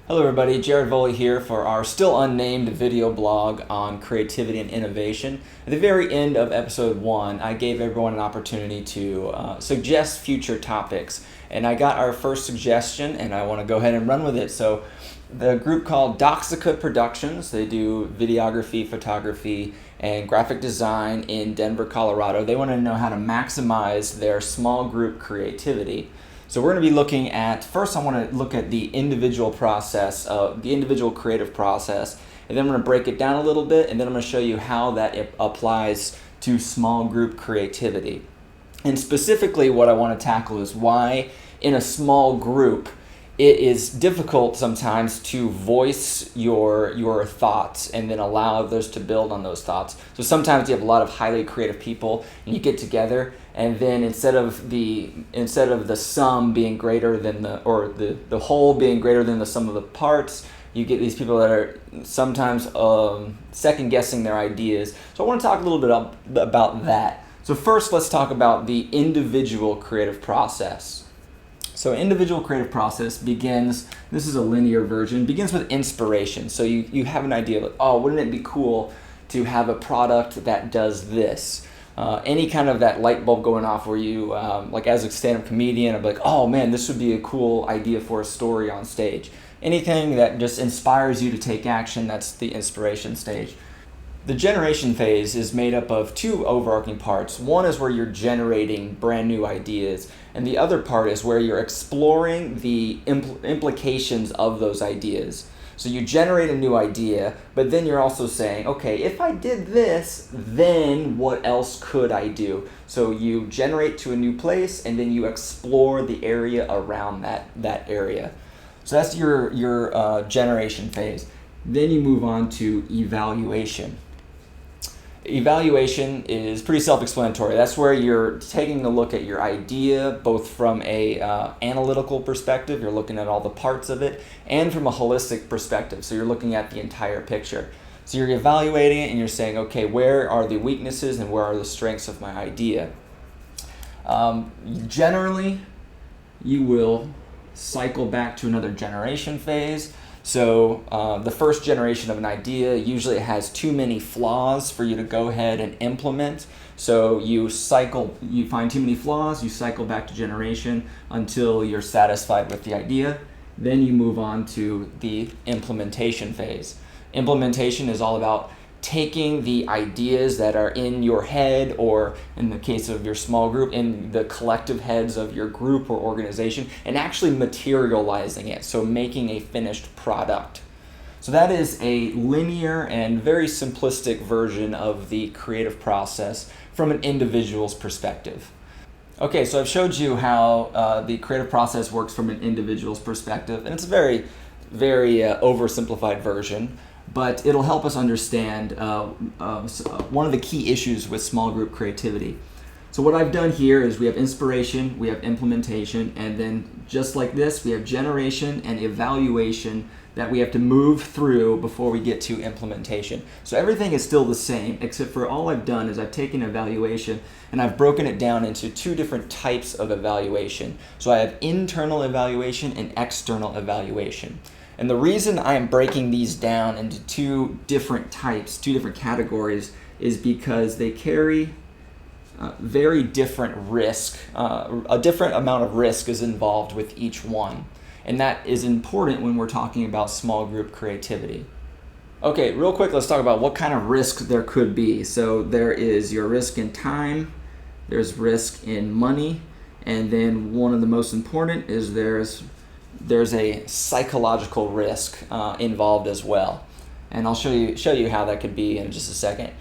Hello everybody, Jared Voley here for our still unnamed video blog on creativity and innovation. At the very end of episode 1, I gave everyone an opportunity to suggest future topics. And I got our first suggestion and I want to go ahead and run with it. So the group called Doxica Productions, they do videography, photography, and graphic design in Denver, Colorado. They want to know how to maximize their small group creativity. So we're going to be looking at, first I want to look at the individual process, the individual creative process, and then I'm going to break it down a little bit, and then I'm going to show you how that applies to small group creativity. And specifically what I want to tackle is why in a small group it is difficult sometimes to voice your thoughts and then allow others to build on those thoughts. So sometimes you have a lot of highly creative people and you get together, and then instead of the sum being greater than the whole being greater than the sum of the parts, you get these people that are sometimes second guessing their ideas. So I want to talk a little bit about that. So first let's talk about the individual creative process. So individual creative process begins, this is a linear version, begins with inspiration. So you have an idea like, oh, wouldn't it be cool to have a product that does this? Any kind of that light bulb going off where you, like as a stand-up comedian, I'm like, oh man, this would be a cool idea for a story on stage. Anything that just inspires you to take action, that's the inspiration stage. The generation phase is made up of two overarching parts. One is where you're generating brand new ideas, and the other part is where you're exploring the implications of those ideas. So you generate a new idea, but then you're also saying, okay, if I did this, then what else could I do? So you generate to a new place, and then you explore the area around that area. So that's your generation phase. Then you move on to evaluation. Evaluation is pretty self-explanatory. That's where you're taking a look at your idea, both from a analytical perspective, you're looking at all the parts of it, and from a holistic perspective. So you're looking at the entire picture. So you're evaluating it and you're saying, okay, where are the weaknesses and where are the strengths of my idea? Generally, you will cycle back to another generation phase. So the first generation of an idea, usually it has too many flaws for you to go ahead and implement. So you find too many flaws, you cycle back to generation until you're satisfied with the idea. Then you move on to the implementation phase. Implementation is all about taking the ideas that are in your head, or in the case of your small group, in the collective heads of your group or organization, and actually materializing it, so making a finished product. So that is a linear and very simplistic version of the creative process from an individual's perspective. Okay, so I've showed you how the creative process works from an individual's perspective, and it's a very, very oversimplified version. But it'll help us understand one of the key issues with small group creativity. So what I've done here is we have inspiration, we have implementation, and then just like this, we have generation and evaluation that we have to move through before we get to implementation. So everything is still the same, except for all I've done is I've taken evaluation and I've broken it down into two different types of evaluation. So I have internal evaluation and external evaluation. And the reason I am breaking these down into two different types, two different categories, is because they carry very different risk. A different amount of risk is involved with each one. And that is important when we're talking about small group creativity. Okay, real quick, let's talk about what kind of risk there could be. So there is your risk in time, there's risk in money, and then one of the most important is there's a psychological risk involved as well. And I'll show you how that could be in just a second.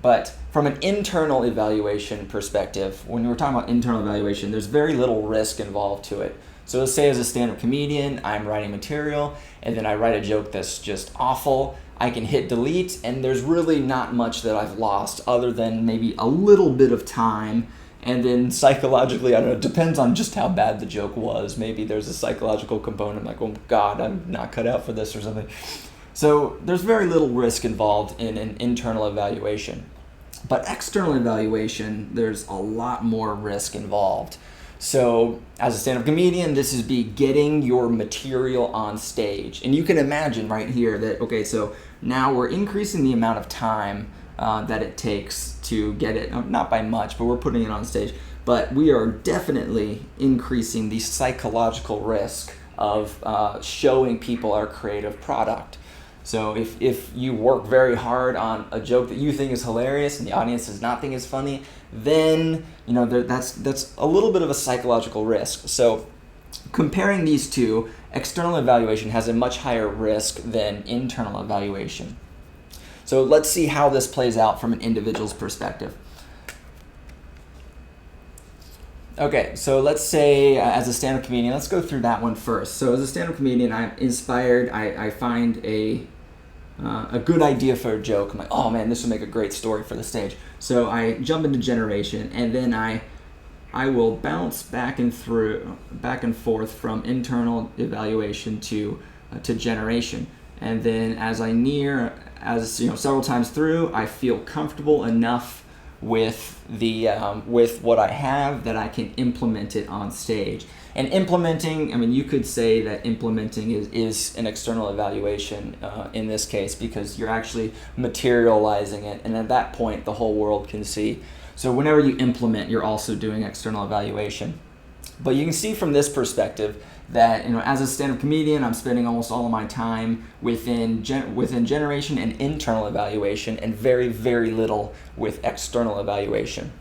But from an internal evaluation perspective, when we're talking about internal evaluation, there's very little risk involved to it. So let's say as a stand-up comedian, I'm writing material, and then I write a joke that's just awful. I can hit delete, and there's really not much that I've lost other than maybe a little bit of time. And then psychologically, I don't know, it depends on just how bad the joke was. Maybe there's a psychological component like, oh God, I'm not cut out for this or something. So there's very little risk involved in an internal evaluation. But external evaluation, there's a lot more risk involved. So as a stand-up comedian, this is getting your material on stage. And you can imagine right here that, okay, so now we're increasing the amount of time that it takes to get it, not by much, but we're putting it on stage. But we are definitely increasing the psychological risk of showing people our creative product. So if you work very hard on a joke that you think is hilarious and the audience does not think is funny, then that's a little bit of a psychological risk. So comparing these two, external evaluation has a much higher risk than internal evaluation. So let's see how this plays out from an individual's perspective. Okay, so let's say as a stand-up comedian, let's go through that one first. So as a stand-up comedian, I'm inspired. I find a good idea for a joke. I'm like, oh man, this would make a great story for the stage. So I jump into generation, and then I will bounce back and forth from internal evaluation to generation. And then as several times through, I feel comfortable enough with what I have that I can implement it on stage. And implementing, I mean, you could say that implementing is an external evaluation in this case, because you're actually materializing it, and at that point the whole world can see. So whenever you implement, you're also doing external evaluation. But you can see from this perspective that, as a stand-up comedian, I'm spending almost all of my time within generation and internal evaluation, and very, very little with external evaluation.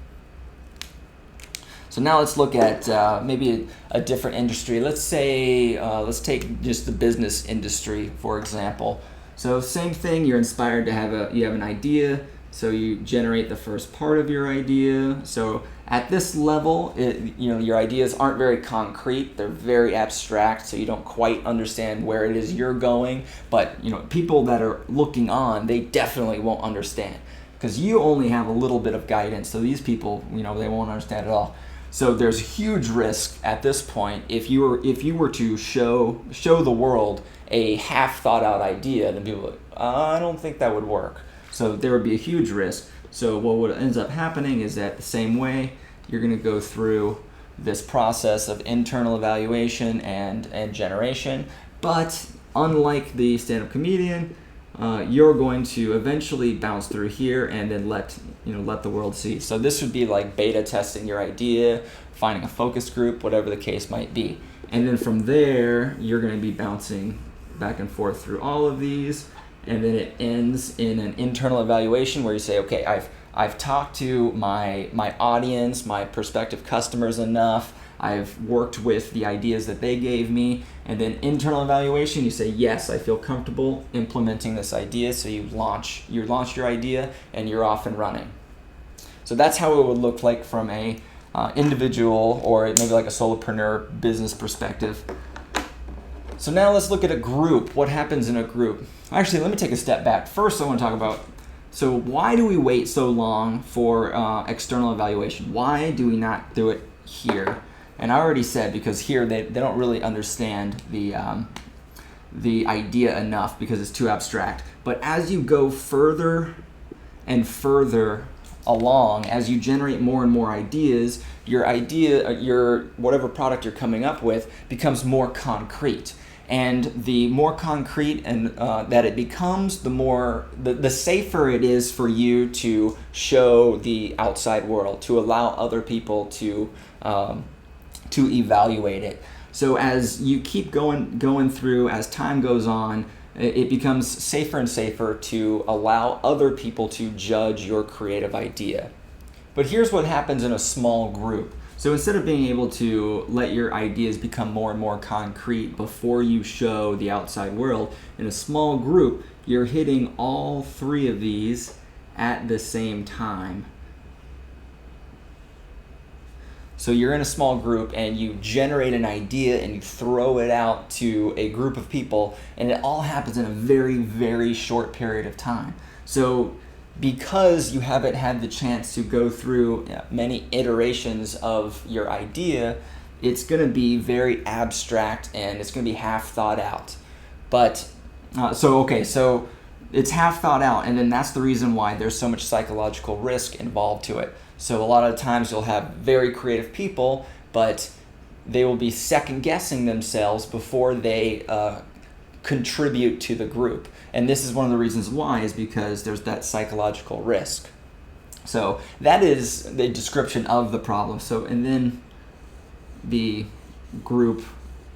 So now let's look at maybe a different industry. Let's say, let's take just the business industry, for example. So same thing, you're inspired to you have an idea, so you generate the first part of your idea. So at this level, your ideas aren't very concrete, they're very abstract, so you don't quite understand where it is you're going. But people that are looking on, they definitely won't understand, because you only have a little bit of guidance. So these people, they won't understand at all. So there's huge risk at this point. If you were to show the world a half thought out idea, then people are like, I don't think that would work. So there would be a huge risk. So what ends up happening is that the same way, you're going to go through this process of internal evaluation and generation. But unlike the stand-up comedian, you're going to eventually bounce through here and then let the world see. So this would be like beta testing your idea, finding a focus group, whatever the case might be. And then from there, you're going to be bouncing back and forth through all of these. And then it ends in an internal evaluation where you say, okay, I've talked to my audience, my prospective customers enough. I've worked with the ideas that they gave me. And then internal evaluation, you say, yes, I feel comfortable implementing this idea. So you launch your idea and you're off and running. So that's how it would look like from a individual or maybe like a solopreneur business perspective. So now let's look at a group. What happens in a group? Actually, let me take a step back. First, I want to talk about, so why do we wait so long for external evaluation? Why do we not do it here? And I already said, because here they don't really understand the idea enough because it's too abstract. But as you go further and further along, as you generate more and more ideas, your whatever product you're coming up with becomes more concrete. And the more concrete that it becomes, the safer it is for you to show the outside world, to allow other people to evaluate it. So as you keep going through, as time goes on, it becomes safer and safer to allow other people to judge your creative idea. But here's what happens in a small group. So instead of being able to let your ideas become more and more concrete before you show the outside world, in a small group, you're hitting all three of these at the same time. So you're in a small group and you generate an idea and you throw it out to a group of people, and it all happens in a very, very short period of time. So because you haven't had the chance to go through many iterations of your idea, it's going to be very abstract and it's going to be half thought out. But so it's half thought out, and then that's the reason why there's so much psychological risk involved to it. So a lot of times you'll have very creative people, but they will be second guessing themselves before they contribute to the group. And this is one of the reasons why, is because there's that psychological risk. So that is the description of the problem. So, and then the group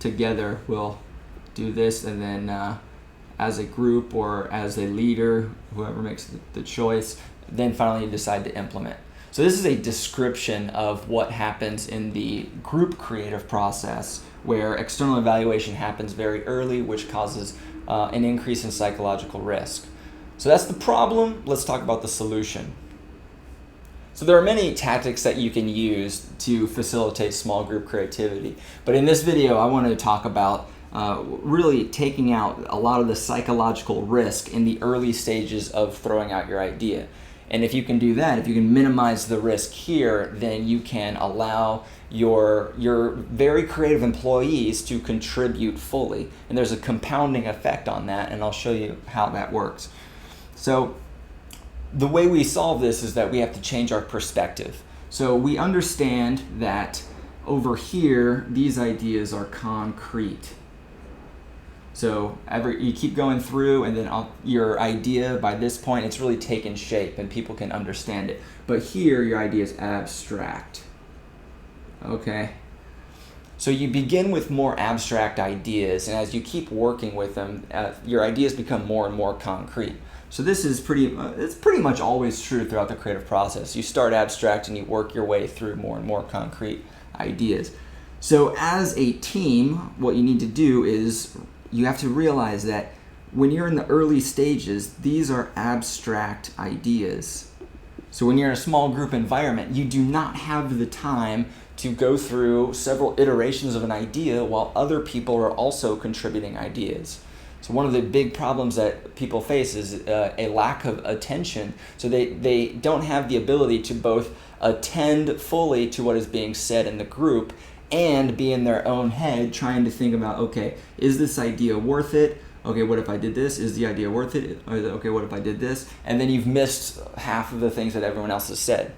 together will do this, and then as a group or as a leader, whoever makes the choice, then finally you decide to implement. So this is a description of what happens in the group creative process, where external evaluation happens very early, which causes an increase in psychological risk. So that's the problem. Let's talk about the solution. So there are many tactics that you can use to facilitate small group creativity. But in this video, I want to talk about really taking out a lot of the psychological risk in the early stages of throwing out your idea. And if you can do that, if you can minimize the risk here, then you can allow your very creative employees to contribute fully. And there's a compounding effect on that, and I'll show you how that works. So the way we solve this is that we have to change our perspective. So we understand that over here, these ideas are concrete. So you keep going through, and then your idea, by this point, it's really taken shape and people can understand it. But here, your idea is abstract. Okay? So you begin with more abstract ideas, and as you keep working with them, your ideas become more and more concrete. So this is it's pretty much always true throughout the creative process. You start abstract and you work your way through more and more concrete ideas. So as a team, what you need to do is you have to realize that when you're in the early stages, these are abstract ideas. So when you're in a small group environment, you do not have the time to go through several iterations of an idea while other people are also contributing ideas. So one of the big problems that people face is a lack of attention. So they don't have the ability to both attend fully to what is being said in the group and be in their own head trying to think about, okay, is this idea worth it? Okay, what if I did this? Is the idea worth it? Okay, what if I did this? And then you've missed half of the things that everyone else has said.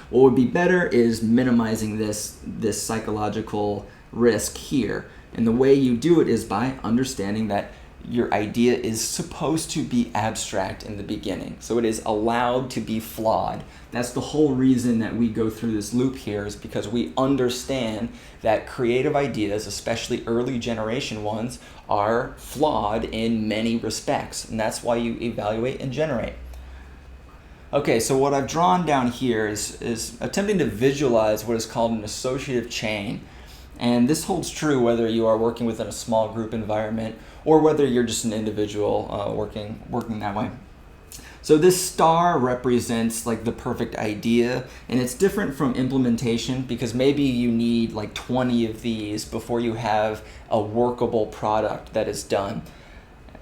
What would be better is minimizing this psychological risk here. And the way you do it is by understanding that your idea is supposed to be abstract in the beginning. So it is allowed to be flawed. That's the whole reason that we go through this loop here, is because we understand that creative ideas, especially early generation ones, are flawed in many respects. And that's why you evaluate and generate. Okay, so what I've drawn down here is attempting to visualize what is called an associative chain. And this holds true whether you are working within a small group environment or whether you're just an individual working that way. So this star represents like the perfect idea, and it's different from implementation because maybe you need like 20 of these before you have a workable product that is done.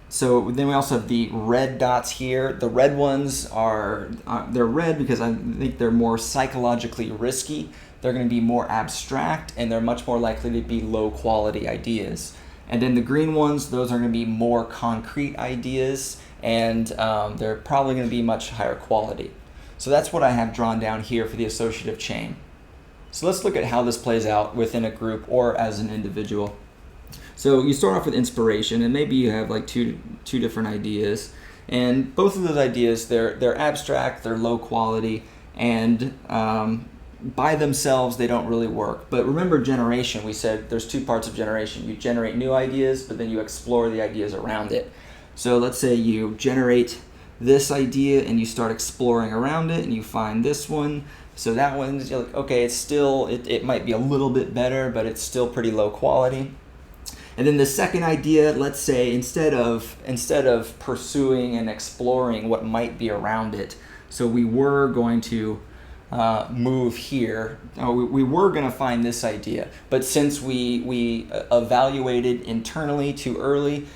So then we also have the red dots here. The red ones they're red because I think they're more psychologically risky. They're going to be more abstract, and they're much more likely to be low quality ideas. And then the green ones, those are going to be more concrete ideas, and they're probably going to be much higher quality. So that's what I have drawn down here for the associative chain. So let's look at how this plays out within a group or as an individual. So you start off with inspiration, and maybe you have like two different ideas, and both of those ideas, they're abstract, they're low quality, and by themselves they don't really work. But remember generation, we said there's two parts of generation. You generate new ideas, but then you explore the ideas around it. So let's say you generate this idea and you start exploring around it and you find this one. So that one's, you're like, okay, it might be a little bit better, but it's still pretty low quality. And then the second idea, let's say instead of pursuing and exploring what might be around it, so we were going to move here. We were going to find this idea, but since we evaluated internally too early,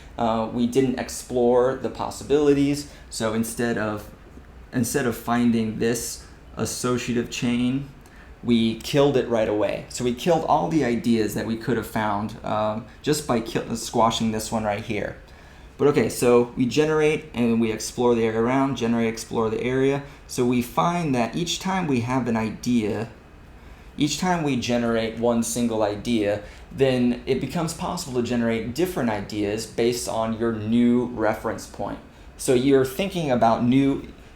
we didn't explore the possibilities. So instead of finding this associative chain, we killed it right away. So we killed all the ideas that we could have found just by squashing this one right here. But okay, so we generate and we explore the area around, generate, explore the area. So we find that each time we have an idea, each time we generate one single idea, then it becomes possible to generate different ideas based on your new reference point. So you're thinking about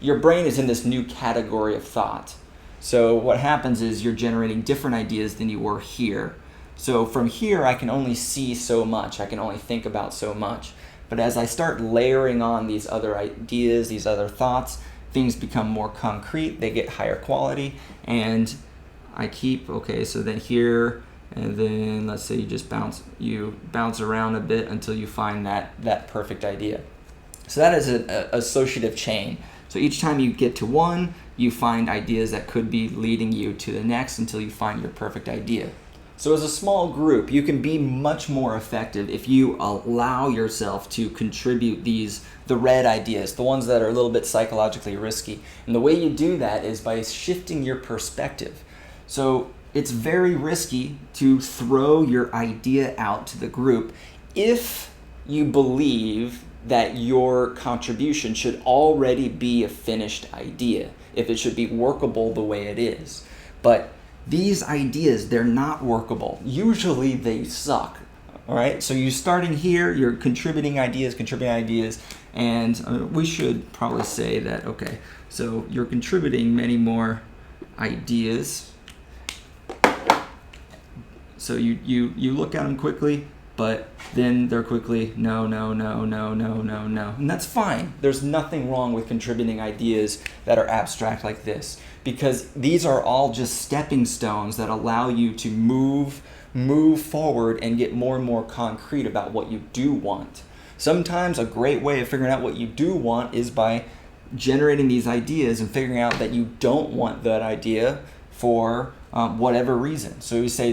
your brain is in this new category of thought. So what happens is you're generating different ideas than you were here. So from here, I can only see so much. I can only think about so much. But as I start layering on these other ideas, these other thoughts, things become more concrete, they get higher quality, and I keep, okay, so then here, and then let's say you bounce around a bit until you find that perfect idea. So that is an associative chain. So each time you get to one, you find ideas that could be leading you to the next until you find your perfect idea. So as a small group, you can be much more effective if you allow yourself to contribute the red ideas, the ones that are a little bit psychologically risky. And the way you do that is by shifting your perspective. So it's very risky to throw your idea out to the group if you believe that your contribution should already be a finished idea, if it should be workable the way it is. But these ideas, they're not workable. Usually they suck. All right, so you're starting here, you're contributing ideas, and we should probably say that, okay, so you're contributing many more ideas. So you look at them quickly, but then they're quickly, no. And that's fine. There's nothing wrong with contributing ideas that are abstract like this, because these are all just stepping stones that allow you to move forward and get more and more concrete about what you do want. Sometimes a great way of figuring out what you do want is by generating these ideas and figuring out that you don't want that idea for whatever reason. So we say,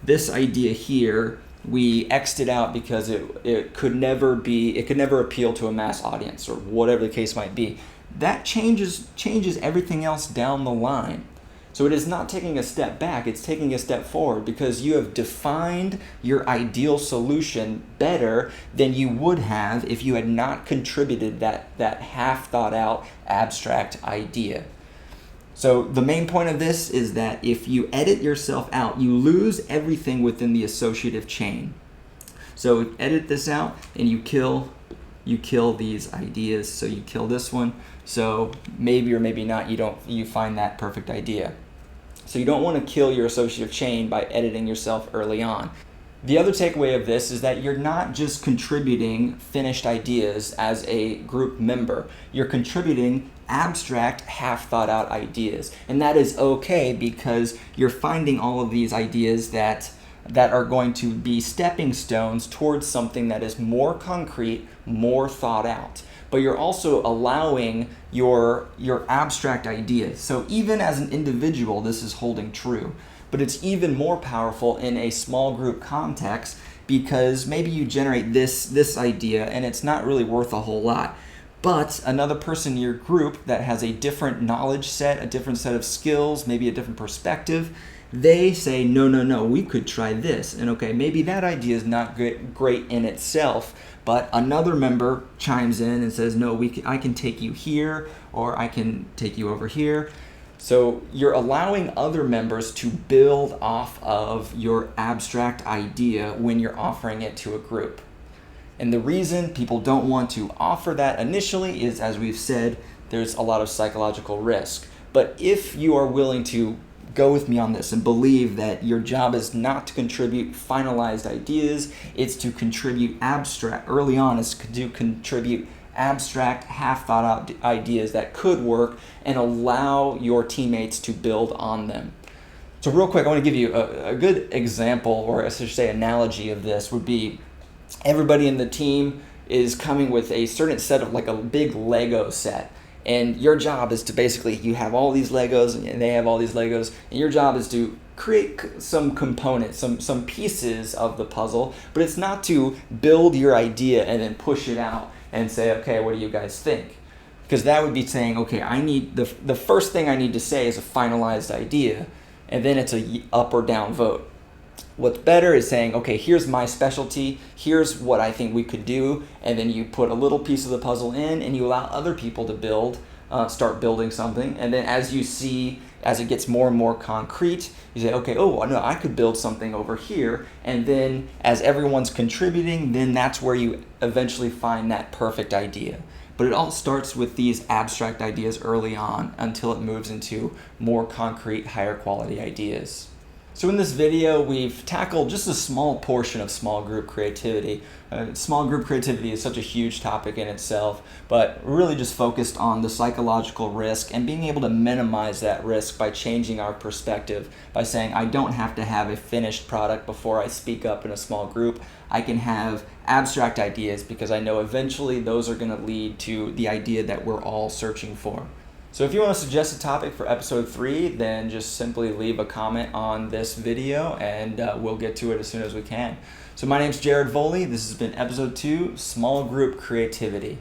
this idea here, we X'd it out because it could never appeal to a mass audience, or whatever the case might be. That changes everything else down the line. So it is not taking a step back, it's taking a step forward, because you have defined your ideal solution better than you would have if you had not contributed that half thought out abstract idea. So the main point of this is that if you edit yourself out, you lose everything within the associative chain. So edit this out and you kill these ideas. So you kill this one. So maybe or maybe not you find that perfect idea. So you don't want to kill your associative chain by editing yourself early on. The other takeaway of this is that you're not just contributing finished ideas as a group member. You're contributing abstract, half thought out ideas. And that is okay, because you're finding all of these ideas that are going to be stepping stones towards something that is more concrete, more thought out. But you're also allowing your abstract ideas. So even as an individual, this is holding true. But it's even more powerful in a small group context, because maybe you generate this idea and it's not really worth a whole lot. But another person in your group that has a different knowledge set, a different set of skills, maybe a different perspective, they say, no, we could try this. And okay, maybe that idea is not great in itself, but another member chimes in and says, no, I can take you here, or I can take you over here. So you're allowing other members to build off of your abstract idea when you're offering it to a group. And the reason people don't want to offer that initially is, as we've said, there's a lot of psychological risk. But if you are willing to go with me on this and believe that your job is not to contribute finalized ideas, it's to contribute early on, is to contribute abstract, half thought out ideas that could work, and allow your teammates to build on them. So real quick, I want to give you a good example, or I should say analogy of this would be, everybody in the team is coming with a certain set of, like a big Lego set. And your job is to basically, you have all these Legos and they have all these Legos, and your job is to create some components, some pieces of the puzzle, but it's not to build your idea and then push it out and say, okay, what do you guys think? Because that would be saying, okay, I need the first thing I need to say is a finalized idea, and then it's a up or down vote. What's better is saying, okay, here's my specialty, here's what I think we could do, and then you put a little piece of the puzzle in and you allow other people to start building something, and then as you see as it gets more and more concrete, you say, okay, oh no, I could build something over here. And then as everyone's contributing, then that's where you eventually find that perfect idea. But it all starts with these abstract ideas early on until it moves into more concrete, higher quality ideas. So in this video, we've tackled just a small portion of small group creativity. Small group creativity is such a huge topic in itself, but really just focused on the psychological risk and being able to minimize that risk by changing our perspective, by saying I don't have to have a finished product before I speak up in a small group. I can have abstract ideas because I know eventually those are going to lead to the idea that we're all searching for. So if you want to suggest a topic for episode 3, then just simply leave a comment on this video and we'll get to it as soon as we can. So my name's Jared Voley. This has been episode 2, Small Group Creativity.